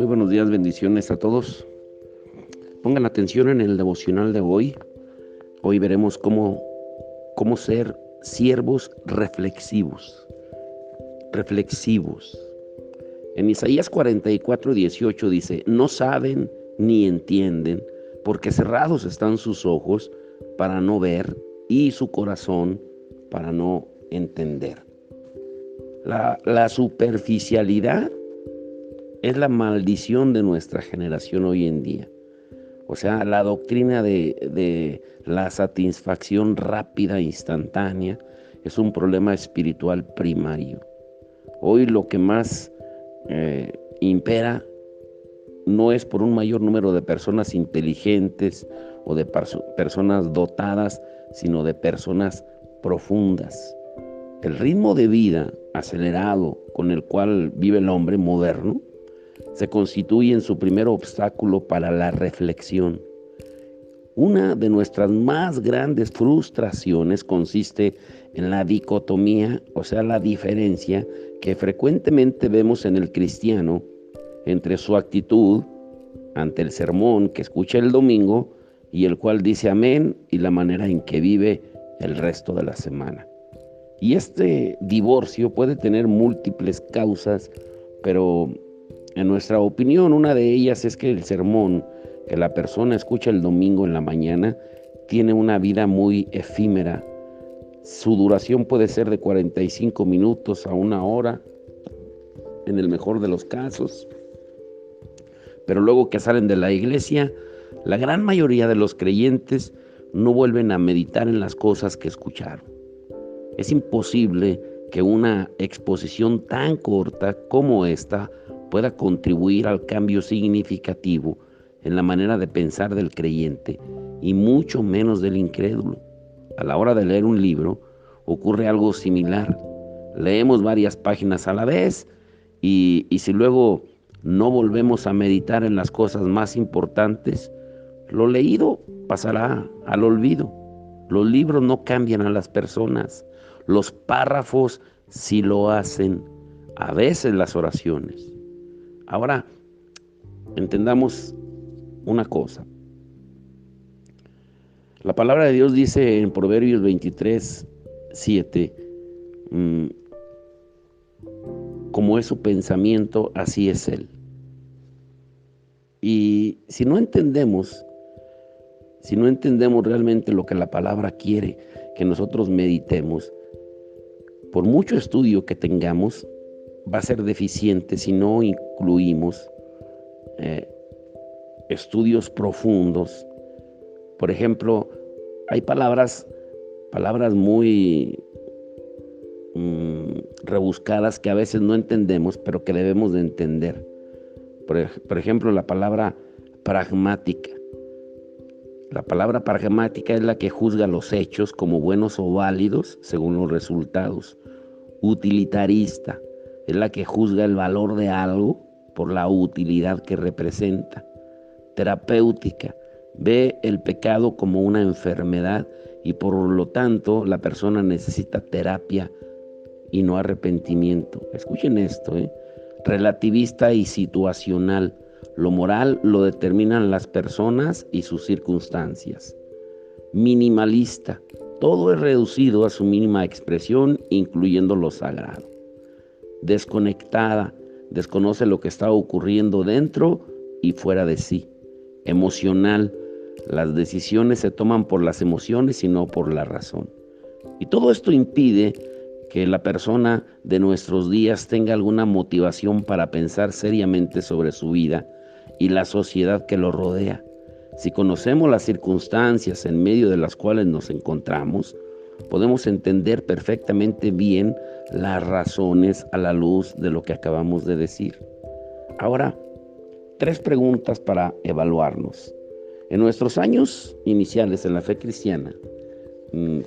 Muy buenos días, bendiciones a todos. Pongan atención en el devocional de hoy. Hoy veremos cómo ser siervos reflexivos. Reflexivos. En Isaías 44:18 dice: no saben ni entienden, porque cerrados están sus ojos para no ver y su corazón para no entender. La superficialidad es la maldición de nuestra generación hoy en día. O sea, la doctrina de la satisfacción rápida e instantánea es un problema espiritual primario. Hoy lo que más impera no es por un mayor número de personas inteligentes o de personas dotadas, sino de personas profundas. El ritmo de vida acelerado con el cual vive el hombre moderno se constituye en su primer obstáculo para la reflexión. Una de nuestras más grandes frustraciones consiste en la dicotomía, o sea, la diferencia que frecuentemente vemos en el cristiano entre su actitud ante el sermón que escucha el domingo y el cual dice amén, y la manera en que vive el resto de la semana. Y este divorcio puede tener múltiples causas, pero en nuestra opinión, una de ellas es que el sermón que la persona escucha el domingo en la mañana tiene una vida muy efímera. Su duración puede ser de 45 minutos a 1 hora, en el mejor de los casos. Pero luego que salen de la iglesia, la gran mayoría de los creyentes no vuelven a meditar en las cosas que escucharon. Es imposible que una exposición tan corta como esta pueda contribuir al cambio significativo en la manera de pensar del creyente, y mucho menos del incrédulo. A la hora de leer un libro ocurre algo similar. Leemos varias páginas a la vez y si luego no volvemos a meditar en las cosas más importantes, lo leído pasará al olvido. Los libros no cambian a las personas. Los párrafos sí lo hacen, a veces las oraciones. Ahora, entendamos una cosa. La palabra de Dios dice en Proverbios 23:7, como es su pensamiento, así es él. Y si no entendemos realmente lo que la palabra quiere que nosotros meditemos, por mucho estudio que tengamos, va a ser deficiente si no incluimos estudios profundos. Por ejemplo, hay palabras muy rebuscadas que a veces no entendemos, pero que debemos de entender. Por ejemplo, la palabra pragmática. La palabra pragmática es la que juzga los hechos como buenos o válidos según los resultados. Utilitarista es la que juzga el valor de algo por la utilidad que representa. Terapéutica ve el pecado como una enfermedad y por lo tanto la persona necesita terapia y no arrepentimiento. Escuchen esto, Relativista y situacional. Lo moral lo determinan las personas y sus circunstancias. Minimalista. Todo es reducido a su mínima expresión, incluyendo lo sagrado. Desconectada. Desconoce lo que está ocurriendo dentro y fuera de sí. Emocional. Las decisiones se toman por las emociones y no por la razón. Y todo esto impide que la persona de nuestros días tenga alguna motivación para pensar seriamente sobre su vida y la sociedad que lo rodea. Si conocemos las circunstancias en medio de las cuales nos encontramos, podemos entender perfectamente bien las razones a la luz de lo que acabamos de decir. Ahora, 3 preguntas para evaluarnos. En nuestros años iniciales en la fe cristiana,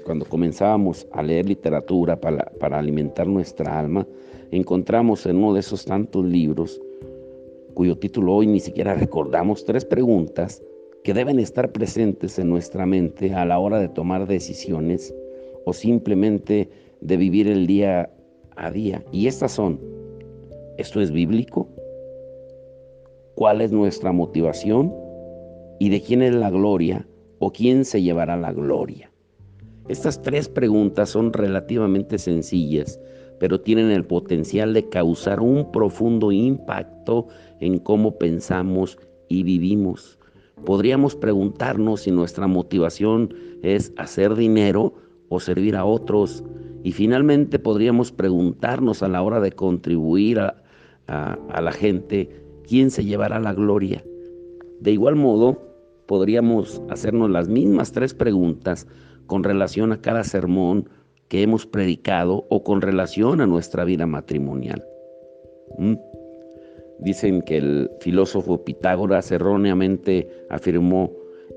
cuando comenzábamos a leer literatura para alimentar nuestra alma, encontramos en uno de esos tantos libros, cuyo título hoy ni siquiera recordamos, 3 preguntas que deben estar presentes en nuestra mente a la hora de tomar decisiones o simplemente de vivir el día a día. Y estas son: ¿esto es bíblico? ¿Cuál es nuestra motivación? ¿Y de quién es la gloria o quién se llevará la gloria? Estas tres preguntas son relativamente sencillas, pero tienen el potencial de causar un profundo impacto en cómo pensamos y vivimos. Podríamos preguntarnos si nuestra motivación es hacer dinero o servir a otros. Y finalmente podríamos preguntarnos a la hora de contribuir a la gente, ¿quién se llevará la gloria? De igual modo, podríamos hacernos las mismas tres preguntas con relación a cada sermón que hemos predicado o con relación a nuestra vida matrimonial. Dicen que el filósofo Pitágoras erróneamente afirmó: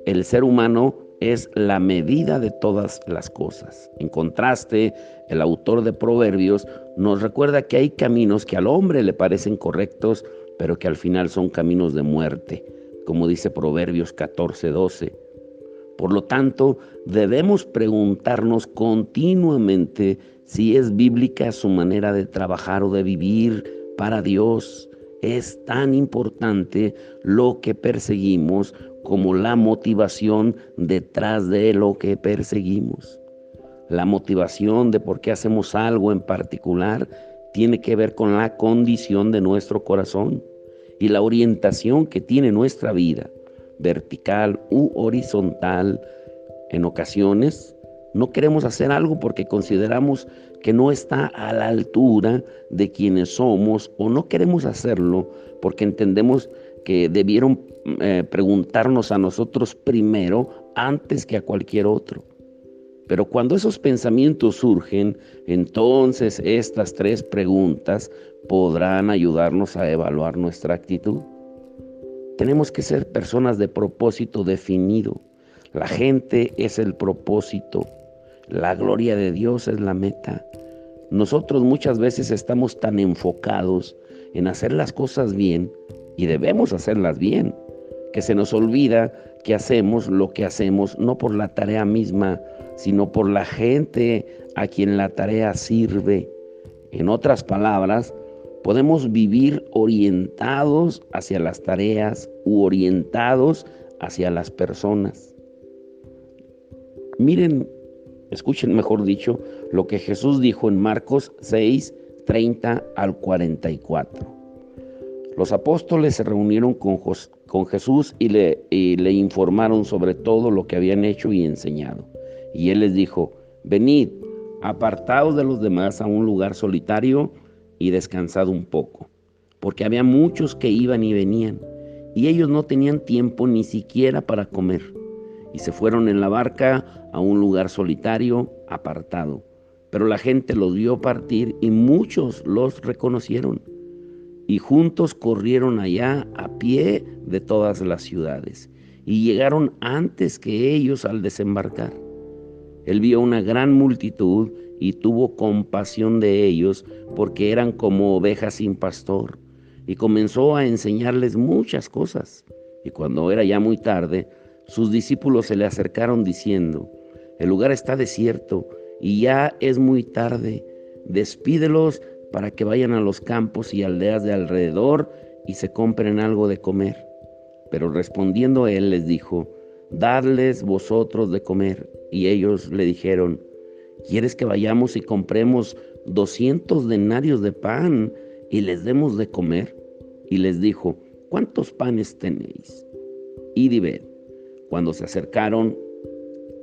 el ser humano es la medida de todas las cosas. En contraste, el autor de Proverbios nos recuerda que hay caminos que al hombre le parecen correctos, pero que al final son caminos de muerte, como dice Proverbios 14:12. Por lo tanto, debemos preguntarnos continuamente si es bíblica su manera de trabajar o de vivir para Dios. Es tan importante lo que perseguimos como la motivación detrás de lo que perseguimos. La motivación de por qué hacemos algo en particular tiene que ver con la condición de nuestro corazón y la orientación que tiene nuestra vida, vertical u horizontal. En ocasiones no queremos hacer algo porque consideramos que no está a la altura de quienes somos, o no queremos hacerlo porque entendemos que debieron preguntarnos a nosotros primero antes que a cualquier otro. Pero cuando esos pensamientos surgen, entonces estas tres preguntas podrán ayudarnos a evaluar nuestra actitud. Tenemos que ser personas de propósito definido. La gente es el propósito. La gloria de Dios es la meta. Nosotros muchas veces estamos tan enfocados en hacer las cosas bien, y debemos hacerlas bien, que se nos olvida que hacemos lo que hacemos no por la tarea misma, sino por la gente a quien la tarea sirve. En otras palabras, podemos vivir orientados hacia las tareas u orientados hacia las personas. Miren, escuchen mejor dicho, lo que Jesús dijo en Marcos 6:30 al 44. Los apóstoles se reunieron con Jesús y le informaron sobre todo lo que habían hecho y enseñado. Y él les dijo: venid, apartaos de los demás a un lugar solitario y descansad un poco, porque había muchos que iban y venían, y ellos no tenían tiempo ni siquiera para comer. Y se fueron en la barca a un lugar solitario, apartado. Pero la gente los vio partir y muchos los reconocieron. Y juntos corrieron allá a pie de todas las ciudades, y llegaron antes que ellos al desembarcar. Él vio una gran multitud y tuvo compasión de ellos, porque eran como ovejas sin pastor, y comenzó a enseñarles muchas cosas. Y cuando era ya muy tarde, sus discípulos se le acercaron diciendo: el lugar está desierto y ya es muy tarde. Despídelos para que vayan a los campos y aldeas de alrededor y se compren algo de comer. Pero respondiendo él les dijo: dadles vosotros de comer. Y ellos le dijeron: ¿quieres que vayamos y compremos 200 denarios de pan y les demos de comer? Y les dijo: ¿cuántos panes tenéis? Id y ved. Cuando se acercaron,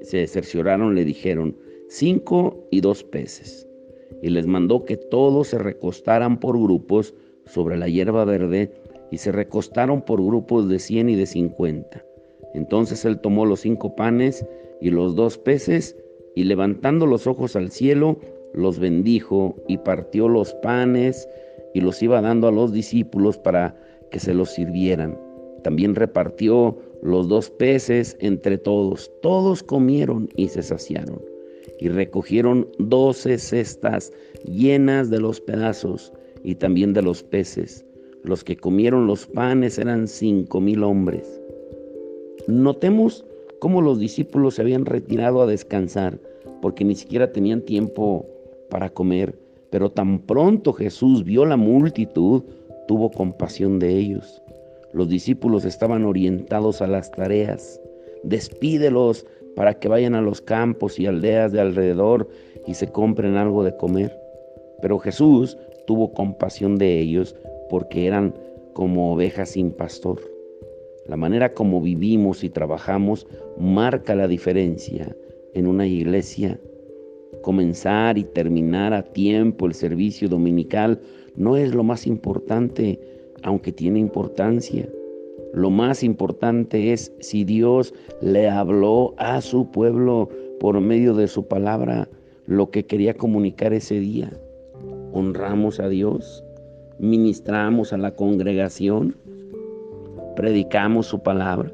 se cercioraron, le dijeron: 5 y 2 peces. Y les mandó que todos se recostaran por grupos sobre la hierba verde, y se recostaron por grupos de 100 y de 50. Entonces él tomó los 5 panes y los 2 peces, y levantando los ojos al cielo, los bendijo, y partió los panes y los iba dando a los discípulos para que se los sirvieran. También repartió los 2 peces entre todos. Todos comieron y se saciaron. Y recogieron 12 cestas llenas de los pedazos y también de los peces. Los que comieron los panes eran 5,000 hombres. Notemos cómo los discípulos se habían retirado a descansar, porque ni siquiera tenían tiempo para comer. Pero tan pronto Jesús vio la multitud, tuvo compasión de ellos. Los discípulos estaban orientados a las tareas. Despídelos para que vayan a los campos y aldeas de alrededor y se compren algo de comer. Pero Jesús tuvo compasión de ellos porque eran como ovejas sin pastor. La manera como vivimos y trabajamos marca la diferencia en una iglesia. Comenzar y terminar a tiempo el servicio dominical no es lo más importante, aunque tiene importancia. Lo más importante es si Dios le habló a su pueblo por medio de su palabra lo que quería comunicar ese día. Honramos a Dios, ministramos a la congregación, predicamos su palabra.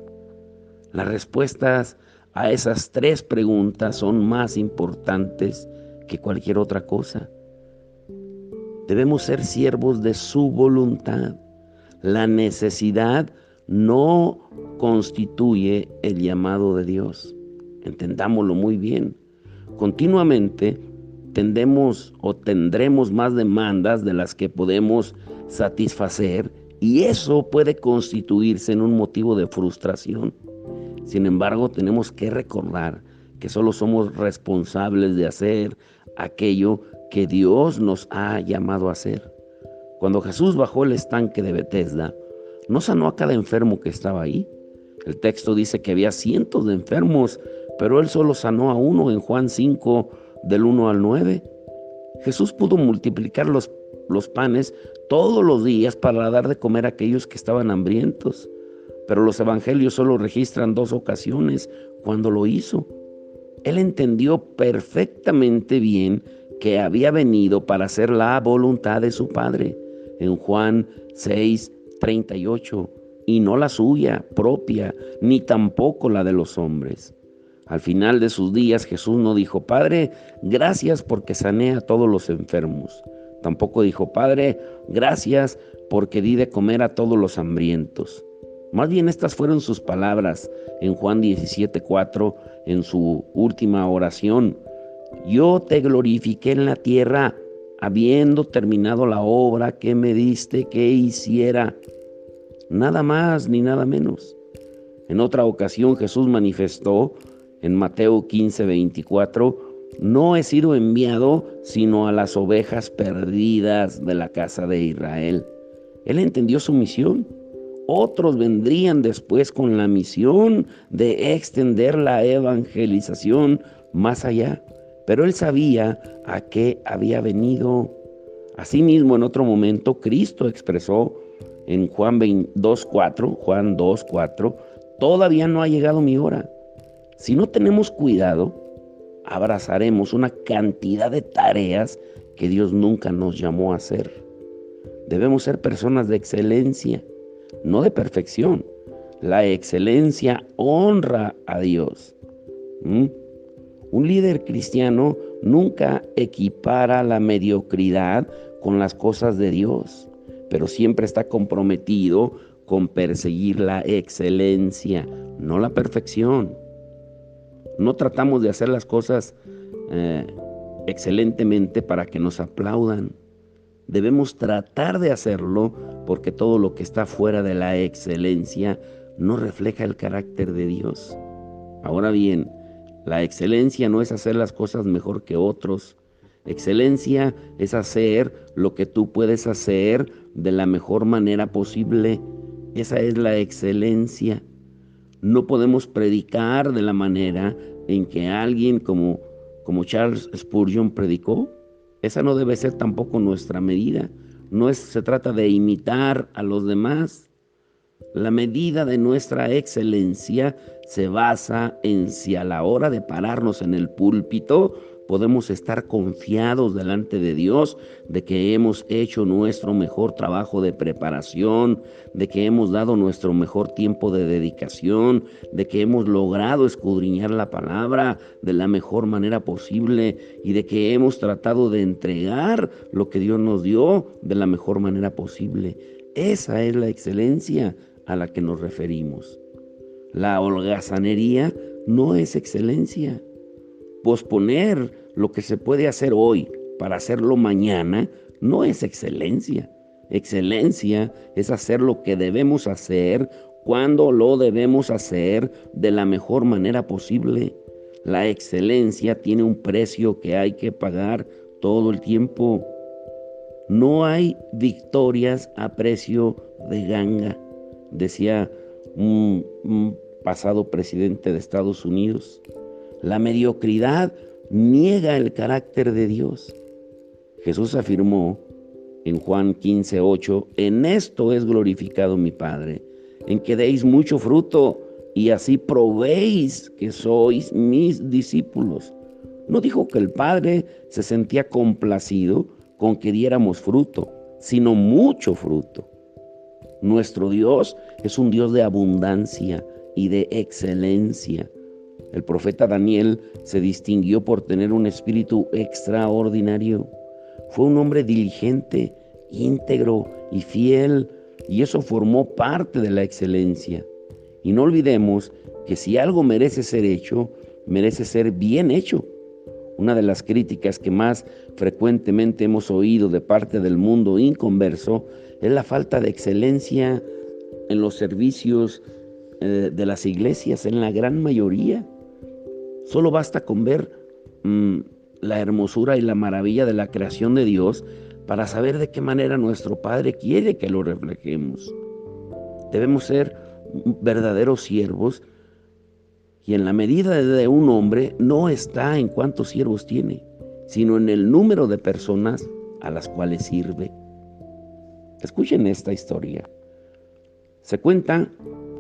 Las respuestas a esas 3 preguntas son más importantes que cualquier otra cosa. Debemos ser siervos de su voluntad. La necesidad no constituye el llamado de Dios. Entendámoslo muy bien. Continuamente tendremos más demandas de las que podemos satisfacer, y eso puede constituirse en un motivo de frustración. Sin embargo, tenemos que recordar que solo somos responsables de hacer aquello que Dios nos ha llamado a hacer. Cuando Jesús bajó el estanque de Betesda, no sanó a cada enfermo que estaba ahí. El texto dice que había cientos de enfermos, pero Él solo sanó a uno en Juan 5, del 1 al 9. Jesús pudo multiplicar los panes todos los días para dar de comer a aquellos que estaban hambrientos, pero los evangelios solo registran 2 ocasiones cuando lo hizo. Él entendió perfectamente bien que había venido para hacer la voluntad de su Padre, en Juan 6:38, y no la suya propia, ni tampoco la de los hombres. Al final de sus días, Jesús no dijo: Padre, gracias porque sané a todos los enfermos. Tampoco dijo: Padre, gracias porque di de comer a todos los hambrientos. Más bien estas fueron sus palabras en Juan 17:4, en su última oración: Yo te glorifiqué en la tierra, habiendo terminado la obra que me diste que hiciera. Nada más ni nada menos. En otra ocasión Jesús manifestó en Mateo 15:24: No he sido enviado sino a las ovejas perdidas de la casa de Israel. Él entendió su misión. Otros vendrían después con la misión de extender la evangelización más allá, pero él sabía a qué había venido. Asimismo, en otro momento, Cristo expresó en Juan 2:4, todavía no ha llegado mi hora. Si no tenemos cuidado, abrazaremos una cantidad de tareas que Dios nunca nos llamó a hacer. Debemos ser personas de excelencia, no de perfección. La excelencia honra a Dios. Un líder cristiano nunca equipara la mediocridad con las cosas de Dios, pero siempre está comprometido con perseguir la excelencia, no la perfección. No tratamos de hacer las cosas excelentemente para que nos aplaudan. Debemos tratar de hacerlo porque todo lo que está fuera de la excelencia no refleja el carácter de Dios. Ahora bien, la excelencia no es hacer las cosas mejor que otros. Excelencia es hacer lo que tú puedes hacer de la mejor manera posible. Esa es la excelencia. No podemos predicar de la manera en que alguien como Charles Spurgeon predicó. Esa no debe ser tampoco nuestra medida. No se trata de imitar a los demás. La medida de nuestra excelencia se basa en si a la hora de pararnos en el púlpito podemos estar confiados delante de Dios de que hemos hecho nuestro mejor trabajo de preparación, de que hemos dado nuestro mejor tiempo de dedicación, de que hemos logrado escudriñar la palabra de la mejor manera posible y de que hemos tratado de entregar lo que Dios nos dio de la mejor manera posible. Esa es la excelencia a la que nos referimos. La holgazanería no es excelencia. Posponer lo que se puede hacer hoy para hacerlo mañana no es excelencia. Excelencia es hacer lo que debemos hacer cuando lo debemos hacer de la mejor manera posible. La excelencia tiene un precio que hay que pagar todo el tiempo. No hay victorias a precio de ganga, decía un pasado presidente de Estados Unidos. La mediocridad niega el carácter de Dios. Jesús afirmó en Juan 15:8, en esto es glorificado mi Padre, en que deis mucho fruto y así probéis que sois mis discípulos. No dijo que el Padre se sentía complacido con que diéramos fruto, sino mucho fruto. Nuestro Dios es un Dios de abundancia y de excelencia. El profeta Daniel se distinguió por tener un espíritu extraordinario. Fue un hombre diligente, íntegro y fiel, y eso formó parte de la excelencia. Y no olvidemos que si algo merece ser hecho, merece ser bien hecho. Una de las críticas que más frecuentemente hemos oído de parte del mundo inconverso es la falta de excelencia en los servicios de las iglesias, en la gran mayoría. Solo basta con ver la hermosura y la maravilla de la creación de Dios para saber de qué manera nuestro Padre quiere que lo reflejemos. Debemos ser verdaderos siervos, y en la medida de un hombre no está en cuántos siervos tiene, sino en el número de personas a las cuales sirve. Escuchen esta historia. Se cuenta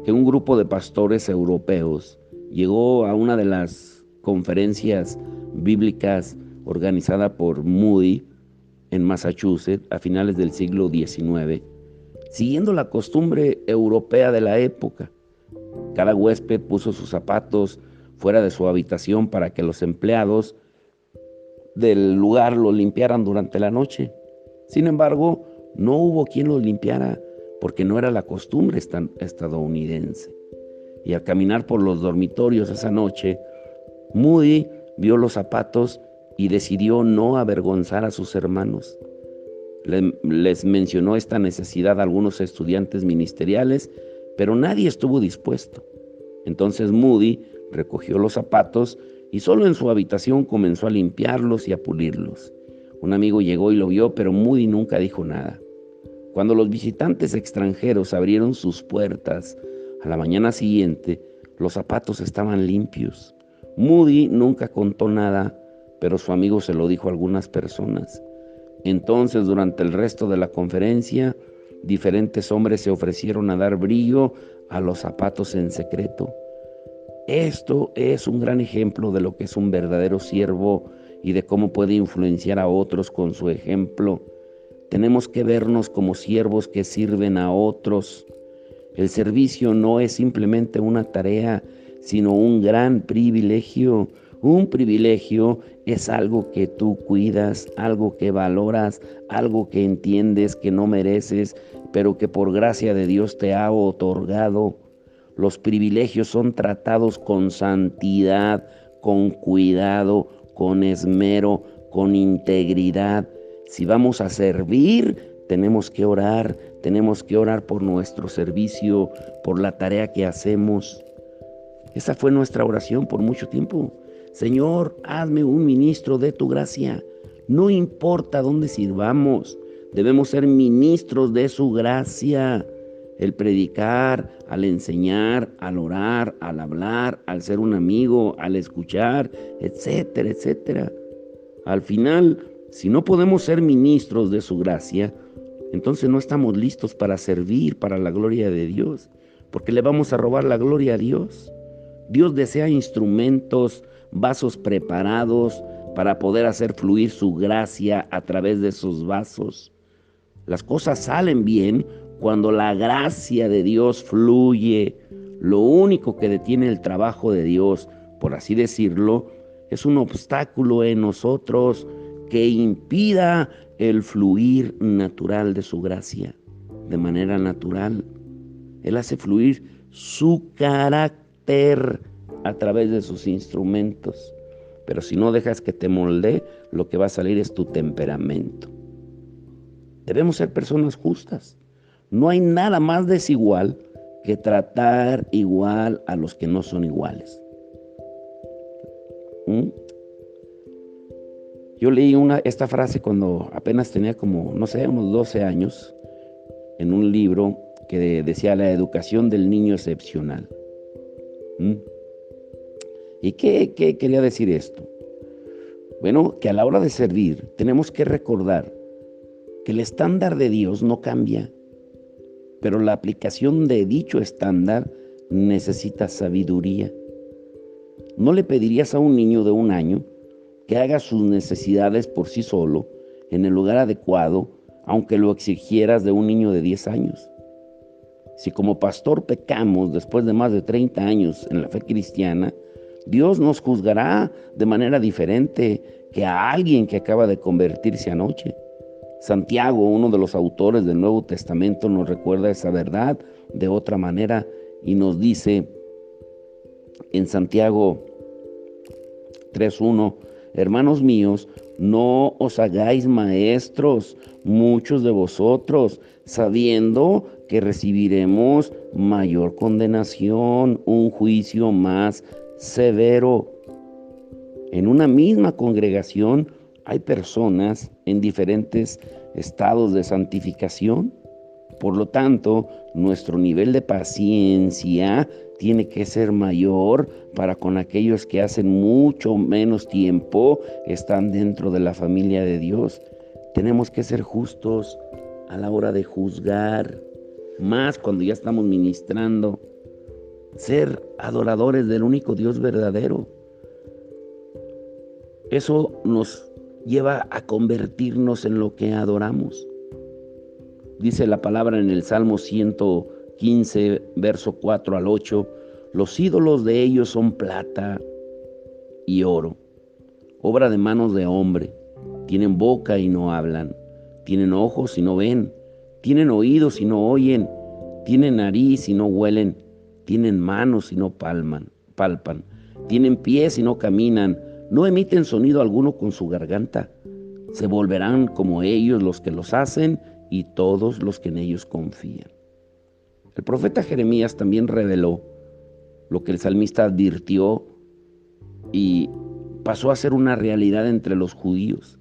que un grupo de pastores europeos llegó a una de las conferencias bíblicas organizada por Moody en Massachusetts a finales del siglo XIX, siguiendo la costumbre europea de la época. Cada huésped puso sus zapatos fuera de su habitación para que los empleados del lugar los limpiaran durante la noche. Sin embargo, no hubo quien los limpiara porque no era la costumbre estadounidense. Y al caminar por los dormitorios esa noche, Moody vio los zapatos y decidió no avergonzar a sus hermanos. Les mencionó esta necesidad a algunos estudiantes ministeriales, pero nadie estuvo dispuesto. Entonces Moody recogió los zapatos y solo en su habitación comenzó a limpiarlos y a pulirlos. Un amigo llegó y lo vio, pero Moody nunca dijo nada. Cuando los visitantes extranjeros abrieron sus puertas a la mañana siguiente, los zapatos estaban limpios. Moody nunca contó nada, pero su amigo se lo dijo a algunas personas. Entonces, durante el resto de la conferencia, diferentes hombres se ofrecieron a dar brillo a los zapatos en secreto. Esto es un gran ejemplo de lo que es un verdadero siervo y de cómo puede influenciar a otros con su ejemplo. Tenemos que vernos como siervos que sirven a otros. El servicio no es simplemente una tarea, sino un gran privilegio. Un privilegio es algo que tú cuidas, algo que valoras, algo que entiendes que no mereces, pero que por gracia de Dios te ha otorgado. Los privilegios son tratados con santidad, con cuidado, con esmero, con integridad. Si vamos a servir, tenemos que orar por nuestro servicio, por la tarea que hacemos. Esa fue nuestra oración por mucho tiempo. Señor, hazme un ministro de tu gracia. No importa dónde sirvamos, debemos ser ministros de su gracia. El predicar, al enseñar, al orar, al hablar, al ser un amigo, al escuchar, etcétera, etcétera. Al final, si no podemos ser ministros de su gracia, entonces no estamos listos para servir para la gloria de Dios, porque le vamos a robar la gloria a Dios. Dios desea instrumentos, vasos preparados para poder hacer fluir su gracia a través de sus vasos. Las cosas salen bien cuando la gracia de Dios fluye. Lo único que detiene el trabajo de Dios, por así decirlo, es un obstáculo en nosotros que impida el fluir natural de su gracia. De manera natural, Él hace fluir su carácter a través de sus instrumentos. Pero si no dejas que te moldee, lo que va a salir es tu temperamento. Debemos ser personas justas. No hay nada más desigual que tratar igual a los que no son iguales. ¿Mm? Yo leí esta frase cuando apenas tenía como, no sé, unos 12 años, en un libro que decía la educación del niño excepcional. ¿Mm? ¿Y qué quería decir esto? Bueno, que a la hora de servir tenemos que recordar que el estándar de Dios no cambia, pero la aplicación de dicho estándar necesita sabiduría. No le pedirías a un niño de 1 año que haga sus necesidades por sí solo en el lugar adecuado, aunque lo exigieras de un niño de 10 años. Si como pastor pecamos después de más de 30 años en la fe cristiana, Dios nos juzgará de manera diferente que a alguien que acaba de convertirse anoche. Santiago, uno de los autores del Nuevo Testamento, nos recuerda esa verdad de otra manera y nos dice en Santiago 3:1, hermanos míos, no os hagáis maestros muchos de vosotros, sabiendo que recibiremos mayor condenación, un juicio más severo. En una misma congregación hay personas en diferentes estados de santificación. Por lo tanto, nuestro nivel de paciencia tiene que ser mayor para con aquellos que hacen mucho menos tiempo están dentro de la familia de Dios. Tenemos que ser justos a la hora de juzgar, más cuando ya estamos ministrando. Ser adoradores del único Dios verdadero. Eso nos lleva a convertirnos en lo que adoramos. Dice la palabra en el Salmo 115, verso 4 al 8, los ídolos de ellos son plata y oro, obra de manos de hombre. Tienen boca y no hablan, tienen ojos y no ven, tienen oídos y no oyen, tienen nariz y no huelen, tienen manos y no palpan, tienen pies y no caminan, no emiten sonido alguno con su garganta. Se volverán como ellos los que los hacen y todos los que en ellos confían. El profeta Jeremías también reveló lo que el salmista advirtió y pasó a ser una realidad entre los judíos.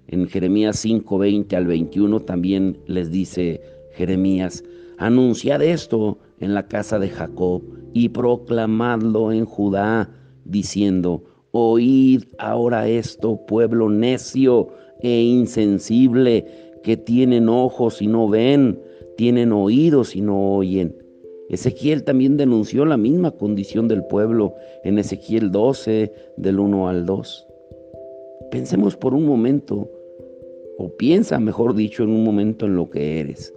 En Jeremías 5:20 al 21 también les dice Jeremías, anunciad esto en la casa de Jacob y proclamadlo en Judá, diciendo, oíd ahora esto, pueblo necio e insensible, que tienen ojos y no ven, tienen oídos y no oyen. Ezequiel también denunció la misma condición del pueblo en Ezequiel 12, del 1 al 2. Pensemos por un momento, o piensa, mejor dicho, en un momento en lo que eres.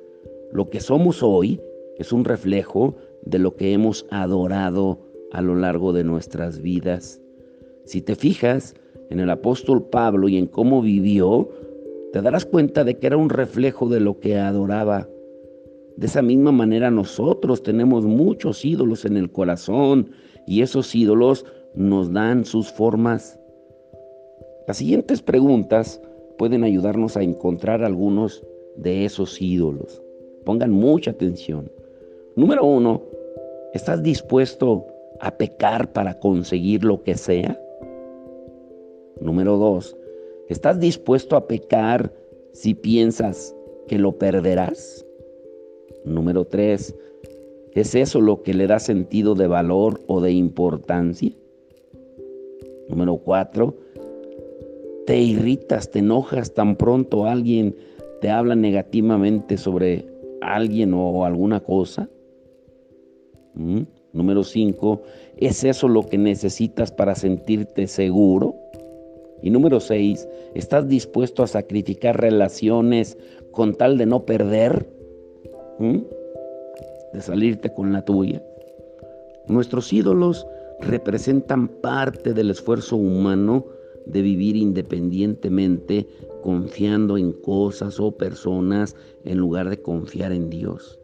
Lo que somos hoy es un reflejo de lo que hemos adorado a lo largo de nuestras vidas. Si te fijas en el apóstol Pablo y en cómo vivió, te darás cuenta de que era un reflejo de lo que adoraba. De esa misma manera nosotros tenemos muchos ídolos en el corazón y esos ídolos nos dan sus formas. Las siguientes preguntas pueden ayudarnos a encontrar algunos de esos ídolos. Pongan mucha atención. Número 1, ¿estás dispuesto a pecar para conseguir lo que sea? Número 2, ¿estás dispuesto a pecar si piensas que lo perderás? Número 3, ¿es eso lo que le da sentido de valor o de importancia? Número 4, ¿te irritas, te enojas tan pronto alguien te habla negativamente sobre alguien o alguna cosa? Número 5, ¿es eso lo que necesitas para sentirte seguro? Y número 6, ¿estás dispuesto a sacrificar relaciones con tal de no perder? De salirte con la tuya. Nuestros ídolos representan parte del esfuerzo humano de vivir independientemente, confiando en cosas o personas en lugar de confiar en Dios.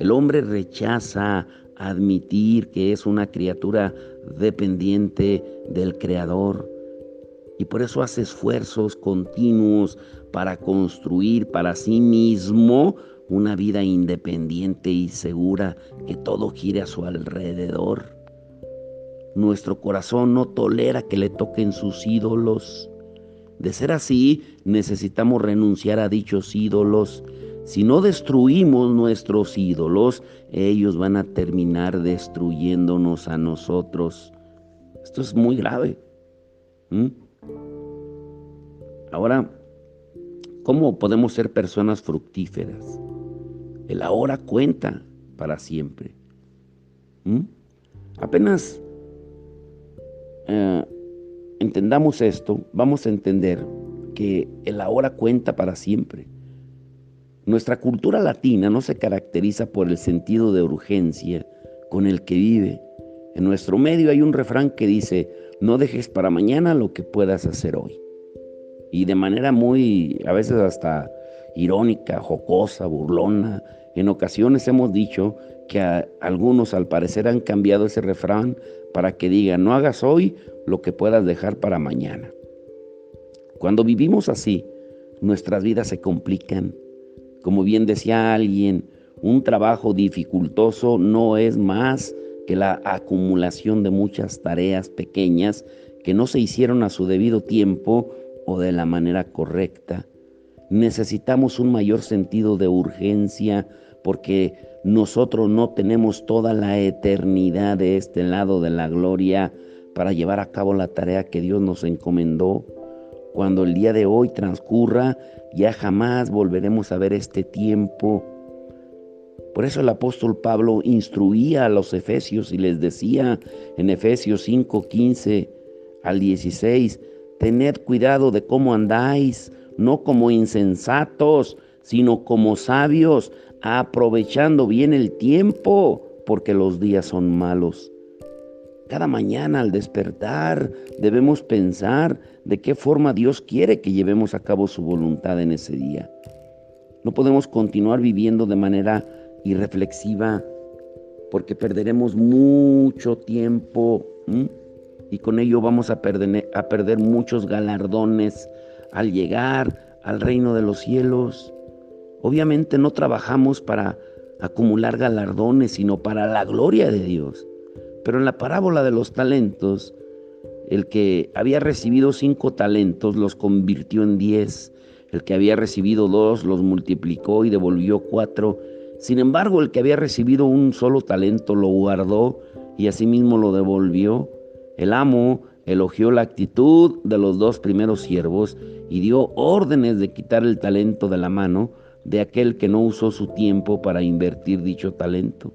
El hombre rechaza admitir que es una criatura dependiente del Creador y por eso hace esfuerzos continuos para construir para sí mismo una vida independiente y segura, que todo gire a su alrededor. Nuestro corazón no tolera que le toquen sus ídolos. De ser así, necesitamos renunciar a dichos ídolos. Si no destruimos nuestros ídolos, ellos van a terminar destruyéndonos a nosotros. Esto es muy grave. Ahora, ¿cómo podemos ser personas fructíferas? El ahora cuenta para siempre. Apenas entendamos esto, vamos a entender que el ahora cuenta para siempre. Nuestra cultura latina no se caracteriza por el sentido de urgencia con el que vive. En nuestro medio hay un refrán que dice: no dejes para mañana lo que puedas hacer hoy. Y de manera muy, a veces hasta irónica, jocosa, burlona, en ocasiones hemos dicho que algunos al parecer han cambiado ese refrán para que digan: no hagas hoy lo que puedas dejar para mañana. Cuando vivimos así, nuestras vidas se complican. Como bien decía alguien, un trabajo dificultoso no es más que la acumulación de muchas tareas pequeñas que no se hicieron a su debido tiempo o de la manera correcta. Necesitamos un mayor sentido de urgencia porque nosotros no tenemos toda la eternidad de este lado de la gloria para llevar a cabo la tarea que Dios nos encomendó. Cuando el día de hoy transcurra, ya jamás volveremos a ver este tiempo. Por eso el apóstol Pablo instruía a los efesios y les decía en Efesios 5:15 al 16: tened cuidado de cómo andáis, no como insensatos, sino como sabios, aprovechando bien el tiempo, porque los días son malos. Cada mañana al despertar debemos pensar de qué forma Dios quiere que llevemos a cabo su voluntad en ese día. No podemos continuar viviendo de manera irreflexiva porque perderemos mucho tiempo y con ello vamos a perder muchos galardones al llegar al reino de los cielos. Obviamente no trabajamos para acumular galardones, sino para la gloria de Dios. Pero en la parábola de los talentos, el que había recibido 5 talentos los convirtió en 10. El que había recibido 2 los multiplicó y devolvió 4. Sin embargo, el que había recibido un solo talento lo guardó y asimismo lo devolvió. El amo elogió la actitud de los 2 primeros siervos y dio órdenes de quitar el talento de la mano de aquel que no usó su tiempo para invertir dicho talento.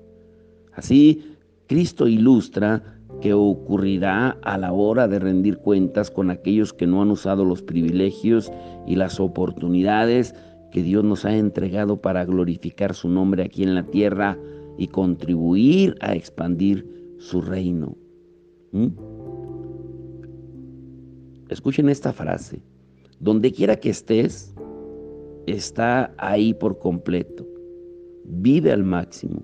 Así, Cristo ilustra que ocurrirá a la hora de rendir cuentas con aquellos que no han usado los privilegios y las oportunidades que Dios nos ha entregado para glorificar su nombre aquí en la tierra y contribuir a expandir su reino. Escuchen esta frase: donde quiera que estés, está ahí por completo. Vive al máximo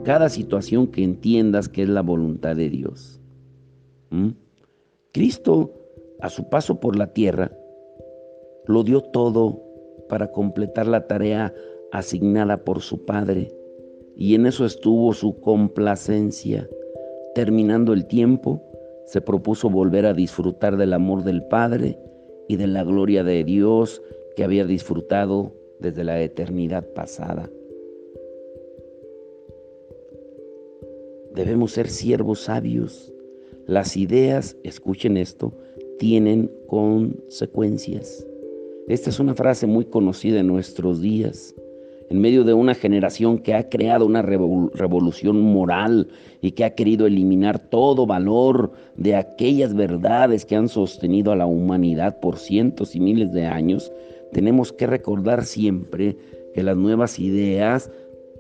cada situación que entiendas que es la voluntad de Dios. Cristo, a su paso por la tierra, lo dio todo para completar la tarea asignada por su Padre, y en eso estuvo su complacencia. Terminando el tiempo, se propuso volver a disfrutar del amor del Padre y de la gloria de Dios que había disfrutado desde la eternidad pasada. Debemos ser siervos sabios. Las ideas, escuchen esto, tienen consecuencias. Esta es una frase muy conocida en nuestros días. En medio de una generación que ha creado una revolución moral y que ha querido eliminar todo valor de aquellas verdades que han sostenido a la humanidad por cientos y miles de años, tenemos que recordar siempre que las nuevas ideas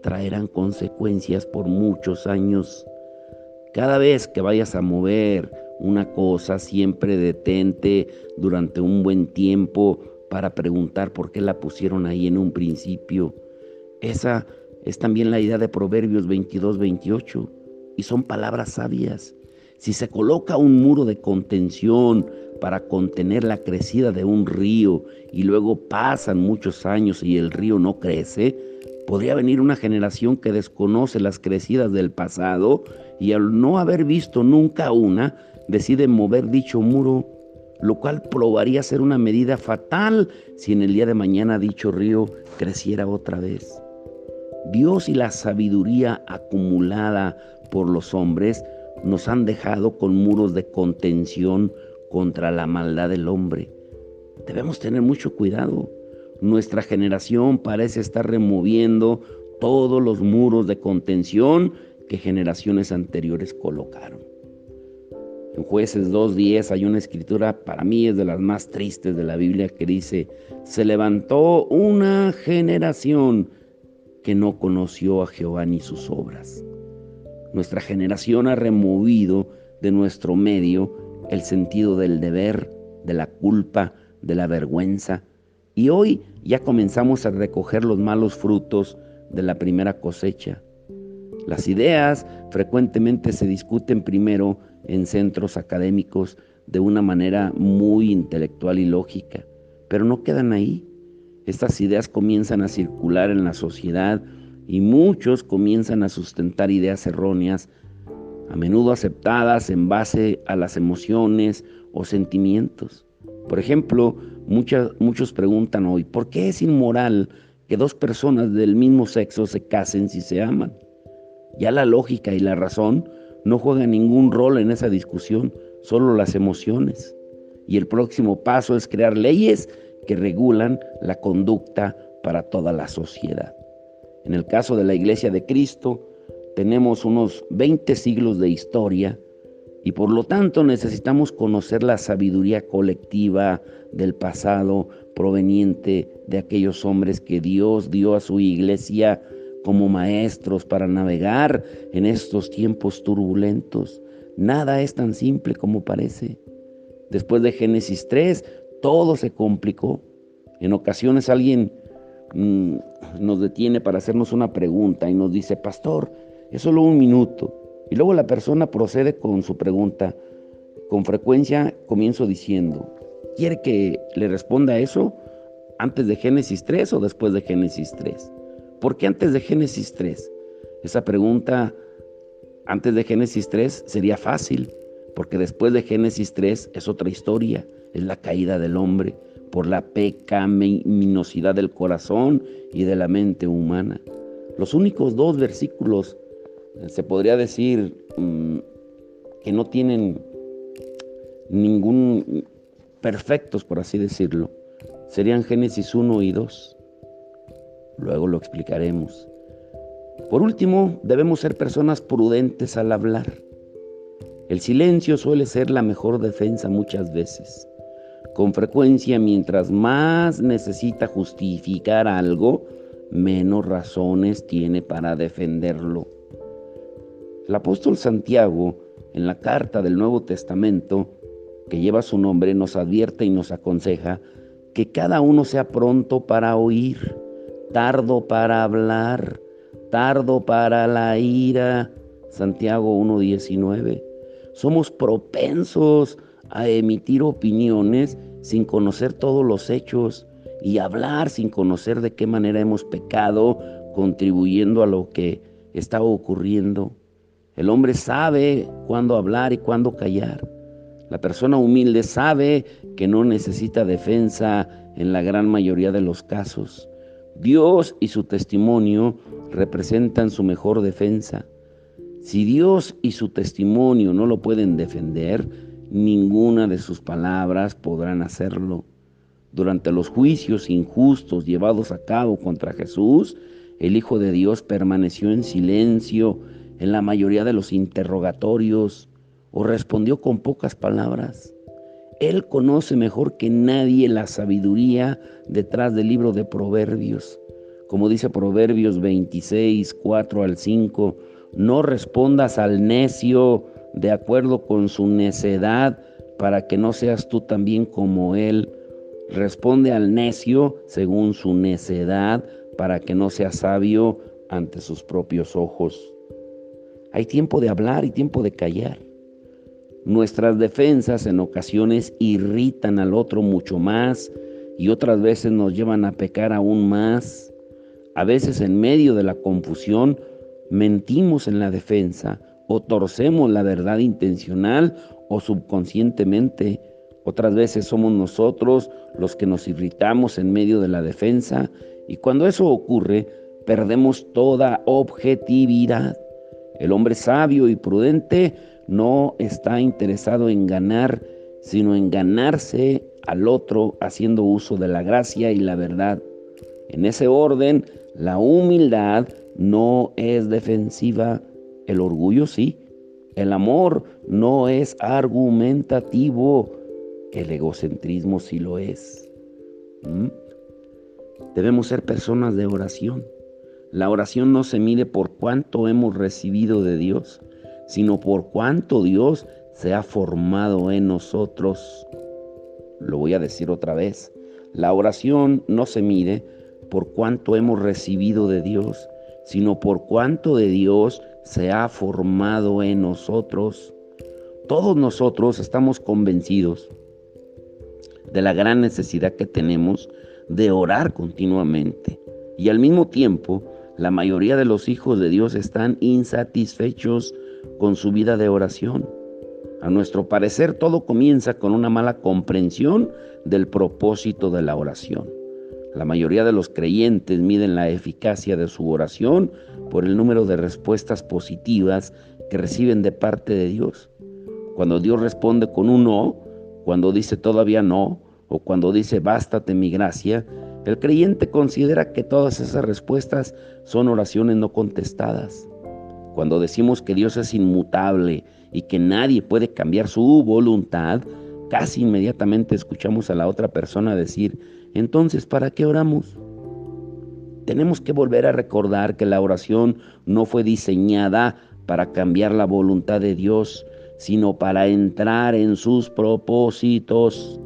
traerán consecuencias por muchos años. Cada vez que vayas a mover una cosa, siempre detente durante un buen tiempo para preguntar por qué la pusieron ahí en un principio. Esa es también la idea de Proverbios 22-28 y son palabras sabias. Si se coloca un muro de contención para contener la crecida de un río y luego pasan muchos años y el río no crece, podría venir una generación que desconoce las crecidas del pasado y al no haber visto nunca una, decide mover dicho muro, lo cual probaría ser una medida fatal si en el día de mañana dicho río creciera otra vez. Dios y la sabiduría acumulada por los hombres nos han dejado con muros de contención contra la maldad del hombre. Debemos tener mucho cuidado. Nuestra generación parece estar removiendo todos los muros de contención que generaciones anteriores colocaron. En Jueces 2:10 hay una escritura, para mí es de las más tristes de la Biblia, que dice: se levantó una generación que no conoció a Jehová ni sus obras. Nuestra generación ha removido de nuestro medio el sentido del deber, de la culpa, de la vergüenza. Y hoy ya comenzamos a recoger los malos frutos de la primera cosecha. Las ideas frecuentemente se discuten primero en centros académicos de una manera muy intelectual y lógica, pero no quedan ahí. Estas ideas comienzan a circular en la sociedad y muchos comienzan a sustentar ideas erróneas, a menudo aceptadas en base a las emociones o sentimientos. Por ejemplo, muchos preguntan hoy: ¿por qué es inmoral que dos personas del mismo sexo se casen si se aman? Ya la lógica y la razón no juegan ningún rol en esa discusión, solo las emociones. Y el próximo paso es crear leyes que regulan la conducta para toda la sociedad. En el caso de la Iglesia de Cristo, tenemos unos 20 siglos de historia y por lo tanto necesitamos conocer la sabiduría colectiva del pasado proveniente de aquellos hombres que Dios dio a su Iglesia como maestros para navegar en estos tiempos turbulentos. Nada es tan simple como parece. Después de Génesis 3, todo se complicó. En ocasiones alguien nos detiene para hacernos una pregunta y nos dice: pastor, es solo un minuto. Y luego la persona procede con su pregunta. Con frecuencia comienzo diciendo: ¿quiere que le responda eso antes de Génesis 3 o después de Génesis 3? ¿Por qué antes de Génesis 3? Esa pregunta antes de Génesis 3 sería fácil, porque después de Génesis 3 es otra historia, es la caída del hombre por la pecaminosidad del corazón y de la mente humana. Los únicos dos versículos, se podría decir, que no tienen ningún perfectos, por así decirlo, serían Génesis 1 y 2. Luego lo explicaremos. Por último, debemos ser personas prudentes al hablar. El silencio suele ser la mejor defensa muchas veces. Con frecuencia, mientras más necesita justificar algo, menos razones tiene para defenderlo. El apóstol Santiago, en la carta del Nuevo Testamento, que lleva su nombre, nos advierte y nos aconseja que cada uno sea pronto para oír, tardo para hablar, tardo para la ira. Santiago 1:19. Somos propensos a emitir opiniones sin conocer todos los hechos y hablar sin conocer de qué manera hemos pecado, contribuyendo a lo que está ocurriendo. El hombre sabe cuándo hablar y cuándo callar. La persona humilde sabe que no necesita defensa en la gran mayoría de los casos. Dios y su testimonio representan su mejor defensa. Si Dios y su testimonio no lo pueden defender, ninguna de sus palabras podrán hacerlo. Durante los juicios injustos llevados a cabo contra Jesús, el Hijo de Dios permaneció en silencio en la mayoría de los interrogatorios o respondió con pocas palabras. Él conoce mejor que nadie la sabiduría detrás del libro de Proverbios. Como dice Proverbios 26, 4-5, no respondas al necio de acuerdo con su necedad, para que no seas tú también como él. Responde al necio según su necedad, para que no seas sabio ante sus propios ojos. Hay tiempo de hablar y tiempo de callar. Nuestras defensas en ocasiones irritan al otro mucho más y otras veces nos llevan a pecar aún más. A veces en medio de la confusión mentimos en la defensa o torcemos la verdad intencional o subconscientemente. Otras veces somos nosotros los que nos irritamos en medio de la defensa y cuando eso ocurre perdemos toda objetividad. El hombre sabio y prudente no está interesado en ganar, sino en ganarse al otro haciendo uso de la gracia y la verdad. En ese orden, la humildad no es defensiva, el orgullo sí. El amor no es argumentativo, el egocentrismo sí lo es. Debemos ser personas de oración. La oración no se mide por cuánto hemos recibido de Dios, sino por cuánto Dios se ha formado en nosotros. Lo voy a decir otra vez. La oración no se mide por cuánto hemos recibido de Dios, sino por cuánto de Dios se ha formado en nosotros. Todos nosotros estamos convencidos de la gran necesidad que tenemos de orar continuamente. Y al mismo tiempo, la mayoría de los hijos de Dios están insatisfechos con su vida de oración. A nuestro parecer, todo comienza con una mala comprensión del propósito de la oración. La mayoría de los creyentes miden la eficacia de su oración por el número de respuestas positivas que reciben de parte de Dios. Cuando Dios responde con un no, cuando dice todavía no, o cuando dice bástate mi gracia, el creyente considera que todas esas respuestas son oraciones no contestadas. Cuando decimos que Dios es inmutable y que nadie puede cambiar su voluntad, casi inmediatamente escuchamos a la otra persona decir, entonces, ¿para qué oramos? Tenemos que volver a recordar que la oración no fue diseñada para cambiar la voluntad de Dios, sino para entrar en sus propósitos.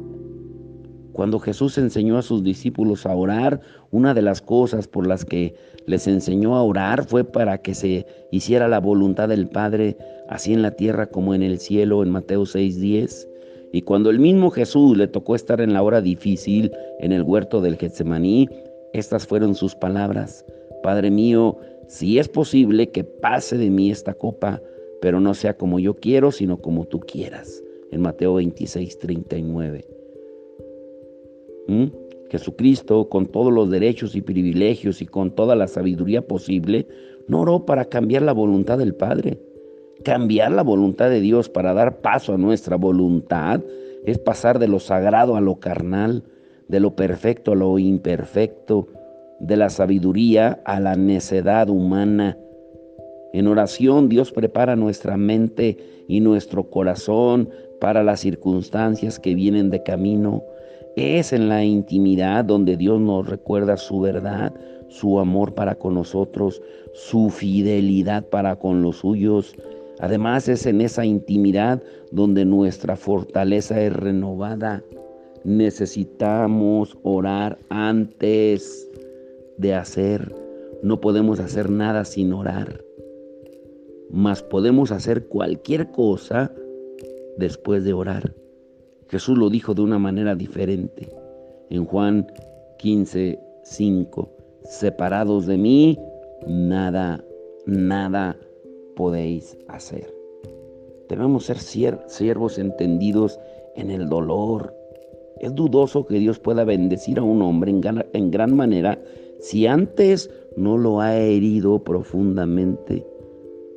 Cuando Jesús enseñó a sus discípulos a orar, una de las cosas por las que les enseñó a orar fue para que se hiciera la voluntad del Padre, así en la tierra como en el cielo, en Mateo 6:10. Y cuando el mismo Jesús le tocó estar en la hora difícil, en el huerto del Getsemaní, estas fueron sus palabras: Padre mío, si es posible que pase de mí esta copa, pero no sea como yo quiero, sino como tú quieras. En Mateo 26:39. Jesucristo, con todos los derechos y privilegios y con toda la sabiduría posible, no oró para cambiar la voluntad del Padre. Cambiar la voluntad de Dios para dar paso a nuestra voluntad es pasar de lo sagrado a lo carnal, de lo perfecto a lo imperfecto, de la sabiduría a la necedad humana. En oración, Dios prepara nuestra mente y nuestro corazón para las circunstancias que vienen de camino. Es en la intimidad donde Dios nos recuerda su verdad, su amor para con nosotros, su fidelidad para con los suyos. Además, es en esa intimidad donde nuestra fortaleza es renovada. Necesitamos orar antes de hacer. No podemos hacer nada sin orar, mas podemos hacer cualquier cosa después de orar. Jesús lo dijo de una manera diferente. En Juan 15:5, separados de mí, nada podéis hacer. Debemos ser siervos entendidos en el dolor. Es dudoso que Dios pueda bendecir a un hombre en gran manera si antes no lo ha herido profundamente.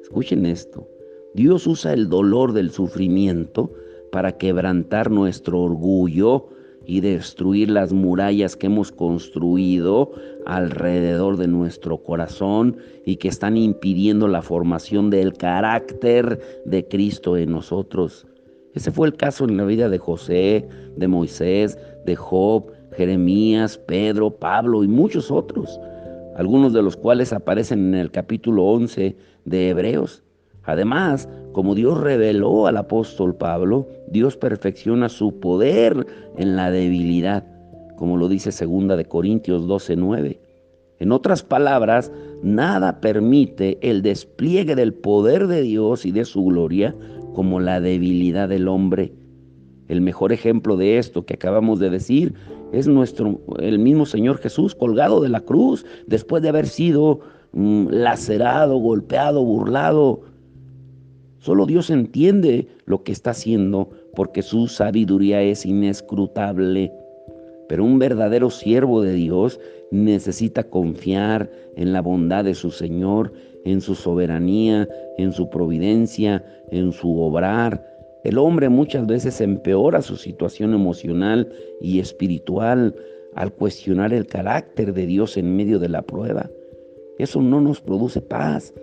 Escuchen esto. Dios usa el dolor del sufrimiento para quebrantar nuestro orgullo y destruir las murallas que hemos construido alrededor de nuestro corazón y que están impidiendo la formación del carácter de Cristo en nosotros. Ese fue el caso en la vida de José, de Moisés, de Job, Jeremías, Pedro, Pablo y muchos otros, algunos de los cuales aparecen en el capítulo 11 de Hebreos. Además, como Dios reveló al apóstol Pablo, Dios perfecciona su poder en la debilidad, como lo dice 2 de Corintios 12:9. En otras palabras, nada permite el despliegue del poder de Dios y de su gloria como la debilidad del hombre. El mejor ejemplo de esto que acabamos de decir es el mismo Señor Jesús colgado de la cruz, después de haber sido lacerado, golpeado, burlado. Solo Dios entiende lo que está haciendo porque su sabiduría es inescrutable. Pero un verdadero siervo de Dios necesita confiar en la bondad de su Señor, en su soberanía, en su providencia, en su obrar. El hombre muchas veces empeora su situación emocional y espiritual al cuestionar el carácter de Dios en medio de la prueba. Eso no nos produce paz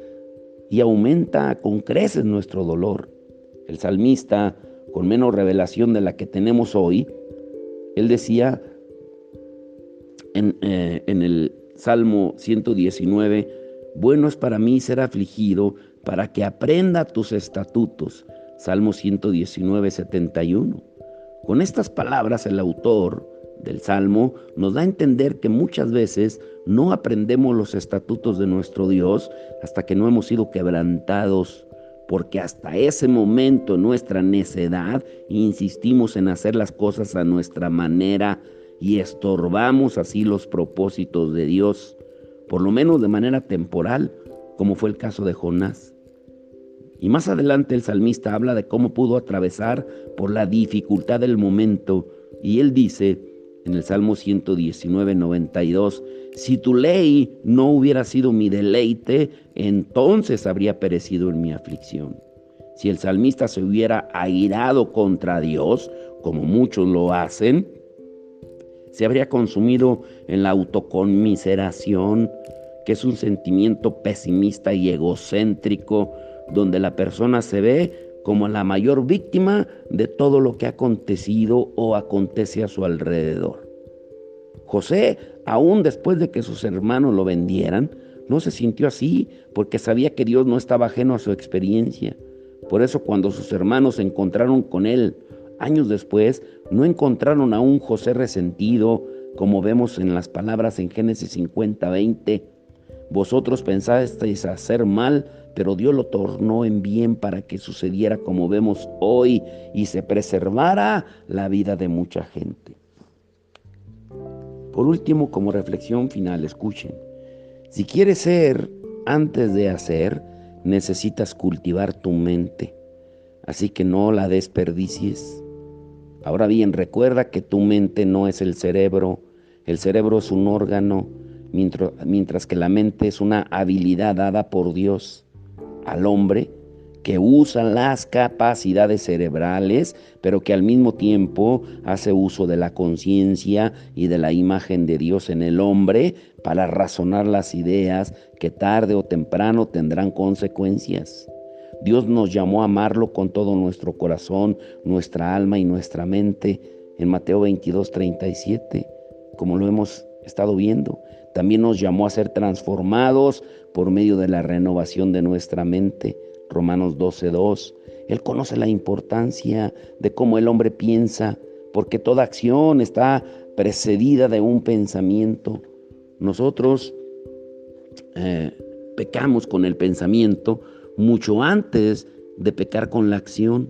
y aumenta con creces nuestro dolor. El salmista, con menos revelación de la que tenemos hoy, él decía en el Salmo 119, bueno es para mí ser afligido para que aprenda tus estatutos. Salmo 119, 71. Con estas palabras el autor del Salmo nos da a entender que muchas veces no aprendemos los estatutos de nuestro Dios hasta que no hemos sido quebrantados, porque hasta ese momento en nuestra necedad insistimos en hacer las cosas a nuestra manera y estorbamos así los propósitos de Dios, por lo menos de manera temporal, como fue el caso de Jonás. Y más adelante el salmista habla de cómo pudo atravesar por la dificultad del momento, y él dice en el Salmo 119, 92, si tu ley no hubiera sido mi deleite, entonces habría perecido en mi aflicción. Si el salmista se hubiera airado contra Dios, como muchos lo hacen, se habría consumido en la autoconmiseración, que es un sentimiento pesimista y egocéntrico, donde la persona se ve como la mayor víctima de todo lo que ha acontecido o acontece a su alrededor. José, aún después de que sus hermanos lo vendieran, no se sintió así, porque sabía que Dios no estaba ajeno a su experiencia. Por eso cuando sus hermanos se encontraron con él años después, no encontraron a un José resentido, como vemos en las palabras en Génesis 50, 20. Vosotros pensasteis hacer mal, pero Dios lo tornó en bien para que sucediera como vemos hoy y se preservara la vida de mucha gente. Por último, como reflexión final, escuchen. Si quieres ser antes de hacer, necesitas cultivar tu mente. Así que no la desperdicies. Ahora bien, recuerda que tu mente no es el cerebro. El cerebro es un órgano, mientras que la mente es una habilidad dada por Dios al hombre que usa las capacidades cerebrales, pero que al mismo tiempo hace uso de la conciencia y de la imagen de Dios en el hombre para razonar las ideas que tarde o temprano tendrán consecuencias. Dios nos llamó a amarlo con todo nuestro corazón, nuestra alma y nuestra mente en Mateo 22, 37, como lo hemos estado viendo. También nos llamó a ser transformados por medio de la renovación de nuestra mente. Romanos 12, 2. Él conoce la importancia de cómo el hombre piensa, porque toda acción está precedida de un pensamiento. Nosotros pecamos con el pensamiento mucho antes de pecar con la acción.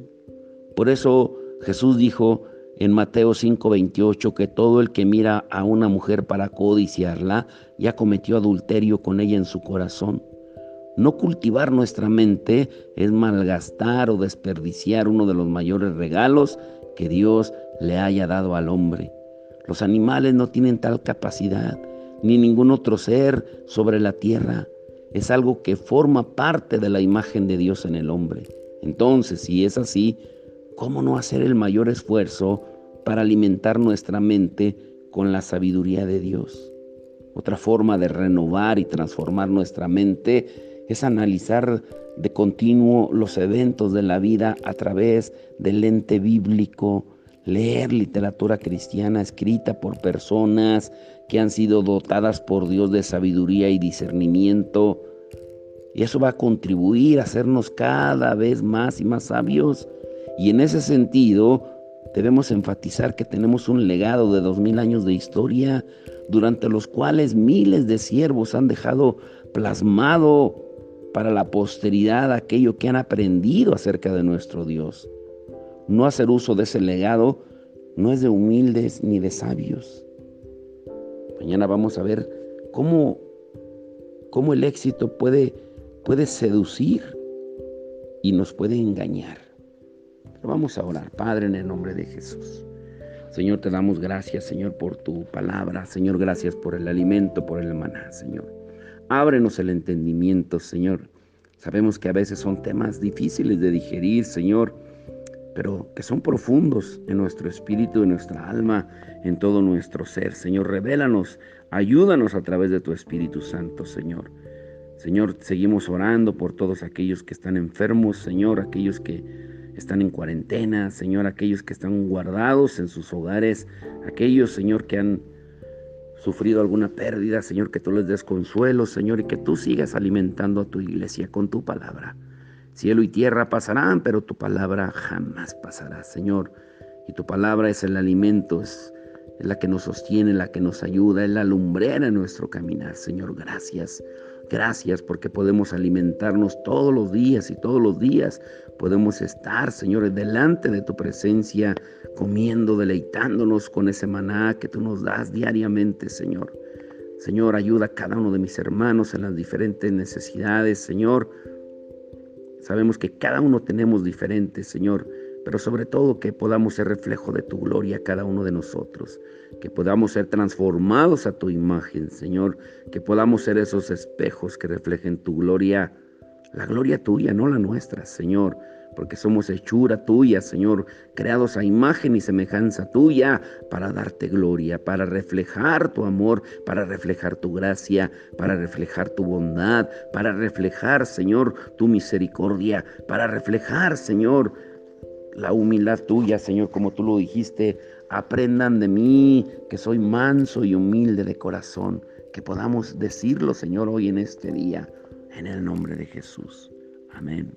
Por eso Jesús dijo en Mateo 5:28 que todo el que mira a una mujer para codiciarla ya cometió adulterio con ella en su corazón. No cultivar nuestra mente es malgastar o desperdiciar uno de los mayores regalos que Dios le haya dado al hombre. Los animales no tienen tal capacidad, ni ningún otro ser sobre la tierra. Es algo que forma parte de la imagen de Dios en el hombre. Entonces, si es así, ¿cómo no hacer el mayor esfuerzo para alimentar nuestra mente con la sabiduría de Dios? Otra forma de renovar y transformar nuestra mente es analizar de continuo los eventos de la vida a través del lente bíblico, leer literatura cristiana escrita por personas que han sido dotadas por Dios de sabiduría y discernimiento. Y eso va a contribuir a hacernos cada vez más y más sabios. Y en ese sentido, debemos enfatizar que tenemos un legado de 2000 años de historia, durante los cuales miles de siervos han dejado plasmado para la posteridad aquello que han aprendido acerca de nuestro Dios. No hacer uso de ese legado no es de humildes ni de sabios. Mañana vamos a ver cómo el éxito puede seducir y nos puede engañar. Pero vamos a orar. Padre, en el nombre de Jesús. Señor, te damos gracias, Señor, por tu palabra. Señor, gracias por el alimento, por el maná, Señor. Ábrenos el entendimiento, Señor. Sabemos que a veces son temas difíciles de digerir, Señor, pero que son profundos en nuestro espíritu, en nuestra alma, en todo nuestro ser. Señor, revélanos, ayúdanos a través de tu Espíritu Santo, Señor. Señor, seguimos orando por todos aquellos que están enfermos, Señor, aquellos que están en cuarentena, Señor, aquellos que están guardados en sus hogares, aquellos, Señor, que han sufrido alguna pérdida, Señor, que tú les des consuelo, Señor, y que tú sigas alimentando a tu iglesia con tu palabra. Cielo y tierra pasarán, pero tu palabra jamás pasará, Señor. Y tu palabra es el alimento, es la que nos sostiene, la que nos ayuda, es la lumbrera en nuestro caminar, Señor. Gracias. Gracias porque podemos alimentarnos todos los días y todos los días podemos estar, Señor, delante de tu presencia, comiendo, deleitándonos con ese maná que tú nos das diariamente, Señor. Señor, ayuda a cada uno de mis hermanos en las diferentes necesidades, Señor. Sabemos que cada uno tenemos diferentes, Señor, pero sobre todo que podamos ser reflejo de tu gloria cada uno de nosotros, que podamos ser transformados a tu imagen, Señor, que podamos ser esos espejos que reflejen tu gloria, la gloria tuya, no la nuestra, Señor, porque somos hechura tuya, Señor, creados a imagen y semejanza tuya para darte gloria, para reflejar tu amor, para reflejar tu gracia, para reflejar tu bondad, para reflejar, Señor, tu misericordia, para reflejar, Señor, la humildad tuya, Señor, como tú lo dijiste. Aprendan de mí, que soy manso y humilde de corazón. Que podamos decirlo, Señor, hoy en este día, en el nombre de Jesús. Amén